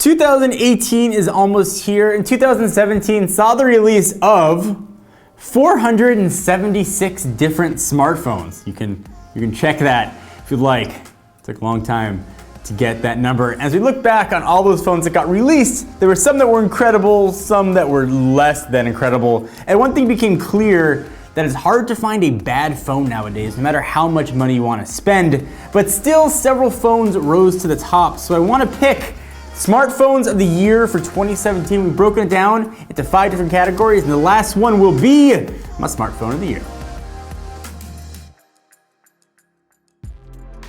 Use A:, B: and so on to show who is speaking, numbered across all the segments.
A: 2018 is almost here, and 2017 saw the release of 476 different smartphones. You can check that if you'd like. It took a long time to get that number. As we look back on all those phones that got released, there were some that were incredible, some that were less than incredible. And one thing became clear, that it's hard to find a bad phone nowadays, no matter how much money you want to spend. But still, several phones rose to the top. So I want to pick smartphones of the year for 2017. We've broken it down into 5 different categories, and the last one will be my smartphone of the year.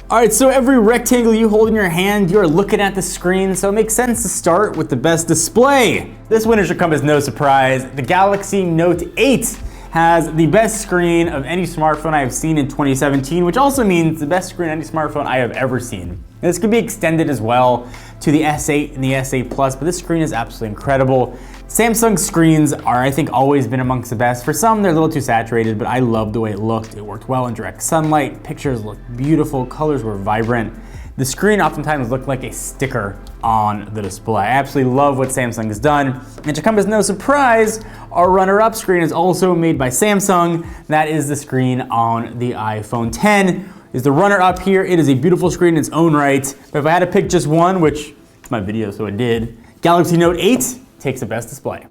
A: All right, so every rectangle you hold in your hand, you're looking at the screen, so it makes sense to start with the best display. This winner should come as no surprise. The Galaxy Note 8 has the best screen of any smartphone I have seen in 2017, which also means the best screen of any smartphone I have ever seen. And this can be extended as well to the S8 and the S8 Plus, but this screen is absolutely incredible. Samsung screens are, I think, always been amongst the best. For some, they're a little too saturated, but I love the way it looked. It worked well in direct sunlight, pictures looked beautiful, colors were vibrant. The screen oftentimes looked like a sticker on the display. I absolutely love what Samsung has done. And to come as no surprise, our runner-up screen is also made by Samsung. That is the screen on the iPhone X. Is the runner-up here. It is a beautiful screen in its own right. But if I had to pick just one, which it's my video, so it did, Galaxy Note 8 takes the best display.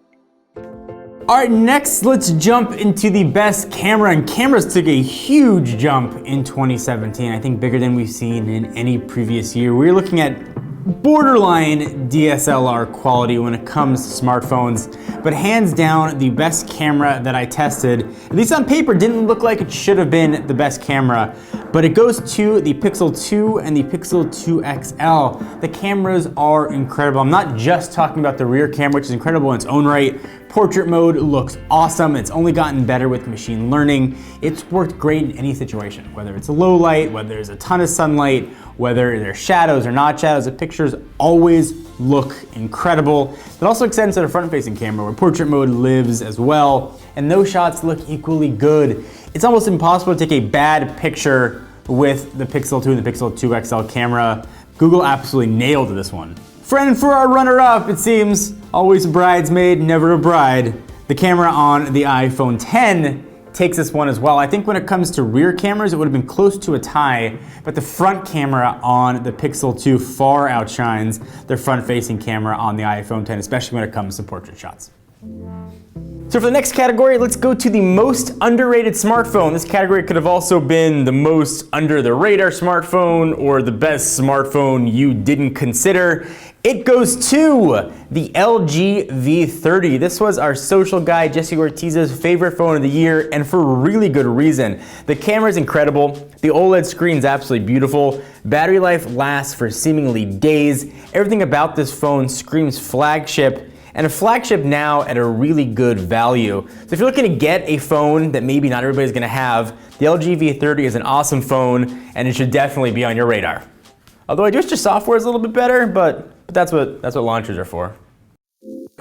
A: All right, next let's jump into the best camera, and cameras took a huge jump in 2017, I think bigger than we've seen in any previous year. We're looking at borderline DSLR quality when it comes to smartphones, but hands down the best camera that I tested, at least on paper, didn't look like it should have been the best camera, but it goes to the Pixel 2 and the Pixel 2 XL. The cameras are incredible. I'm not just talking about the rear camera, which is incredible in its own right. Portrait mode looks awesome. It's only gotten better with machine learning. It's worked great in any situation, whether it's a low light, whether there's a ton of sunlight, whether there's shadows or not shadows. The pictures always look incredible. It also extends to the front-facing camera where portrait mode lives as well, and those shots look equally good. It's almost impossible to take a bad picture with the Pixel 2 and the Pixel 2 XL camera. Google absolutely nailed this one. Friend, for our runner-up, it seems, always a bridesmaid, never a bride. The camera on the iPhone X takes this one as well. I think when it comes to rear cameras, it would have been close to a tie, but the front camera on the Pixel 2 far outshines the front-facing camera on the iPhone X, especially when it comes to portrait shots. So for the next category, let's go to the most underrated smartphone. This category could have also been the most under the radar smartphone or the best smartphone you didn't consider. It goes to the LG V30. This was our social guy Jesse Ortiz's favorite phone of the year, and for really good reason. The camera is incredible. The OLED screen is absolutely beautiful. Battery life lasts for seemingly days. Everything about this phone screams flagship, and a flagship now at a really good value. So if you're looking to get a phone that maybe not everybody's gonna have, the LG V30 is an awesome phone, and it should definitely be on your radar. Although I just software is a little bit better, but that's what launchers are for.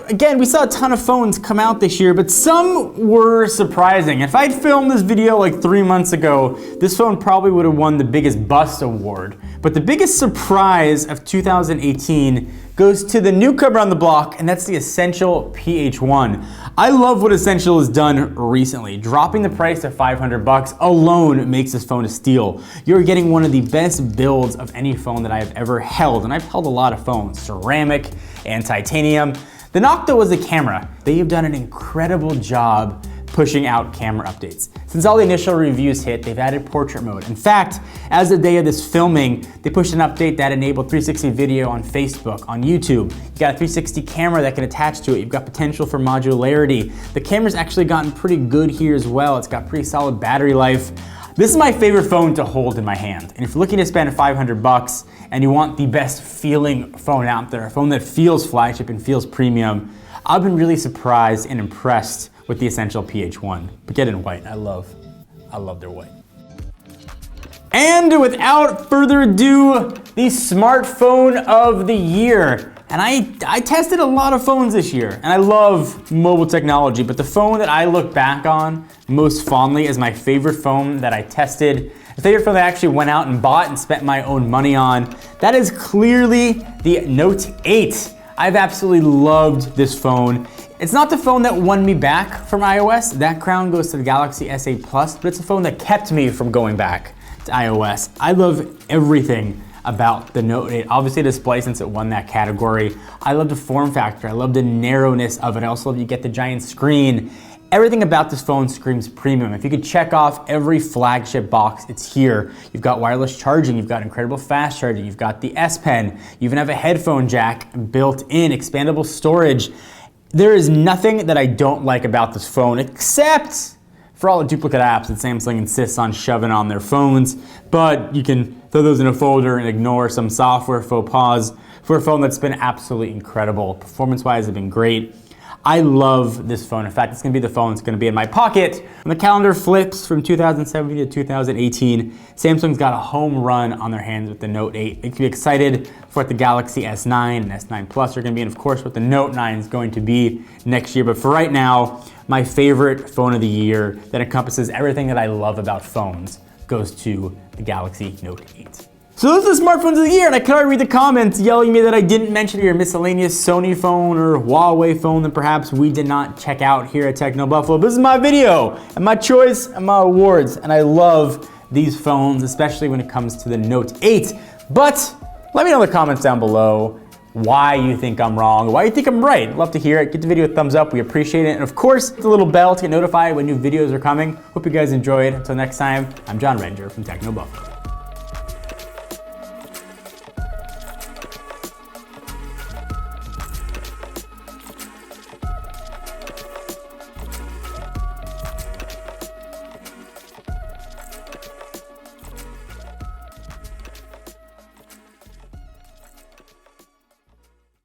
A: Again, we saw a ton of phones come out this year, but some were surprising. If I'd filmed this video like 3 months ago, this phone probably would have won the biggest bust award. But the biggest surprise of 2018 goes to the newcomer on the block, and that's the Essential PH1. I love what Essential has done recently. Dropping the price to $500 alone makes this phone a steal. You're getting one of the best builds of any phone that I have ever held, and I've held a lot of phones, ceramic and titanium. The knock though was the camera. They have done an incredible job pushing out camera updates. Since all the initial reviews hit, they've added portrait mode. In fact, as the day of this filming, they pushed an update that enabled 360 video on Facebook, on YouTube. You got a 360 camera that can attach to it. You've got potential for modularity. The camera's actually gotten pretty good here as well. It's got pretty solid battery life. This is my favorite phone to hold in my hand. And if you're looking to spend $500 and you want the best feeling phone out there, a phone that feels flagship and feels premium, I've been really surprised and impressed with the Essential PH1. But get in white, I love their white. And without further ado, the smartphone of the year. And I tested a lot of phones this year, and I love mobile technology, but the phone that I look back on most fondly as my favorite phone that I tested, the favorite phone that I actually went out and bought and spent my own money on, that is clearly the Note 8. I've absolutely loved this phone. It's not the phone that won me back from iOS. That crown goes to the Galaxy S8 Plus, but it's a phone that kept me from going back to iOS. I love everything about the Note 8. Obviously display, since it won that category. I love the form factor. I love the narrowness of it. I also love you get the giant screen. Everything about this phone screams premium. If you could check off every flagship box, it's here. You've got wireless charging, you've got incredible fast charging, you've got the S Pen, you even have a headphone jack built in, expandable storage. There is nothing that I don't like about this phone except for all the duplicate apps that Samsung insists on shoving on their phones, but you can throw those in a folder and ignore some software faux pas for a phone that's been absolutely incredible. Performance-wise, it's been great. I love this phone. In fact, it's gonna be the phone that's gonna be in my pocket. When the calendar flips from 2017 to 2018, Samsung's got a home run on their hands with the Note 8. They can be excited for what the Galaxy S9 and S9 Plus are gonna be, and of course what the Note 9 is going to be next year. But for right now, my favorite phone of the year that encompasses everything that I love about phones goes to the Galaxy Note 8. So those are the smartphones of the year, and I can already read the comments yelling at me that I didn't mention your miscellaneous Sony phone or Huawei phone that perhaps we did not check out here at Techno Buffalo. This is my video, and my choice, and my awards, and I love these phones, especially when it comes to the Note 8. But let me know in the comments down below why you think I'm wrong, why you think I'm right. I'd love to hear it. Give the video a thumbs up, we appreciate it. And of course, hit the little bell to get notified when new videos are coming. Hope you guys enjoyed. Until next time, I'm John Renger from Techno Buffalo.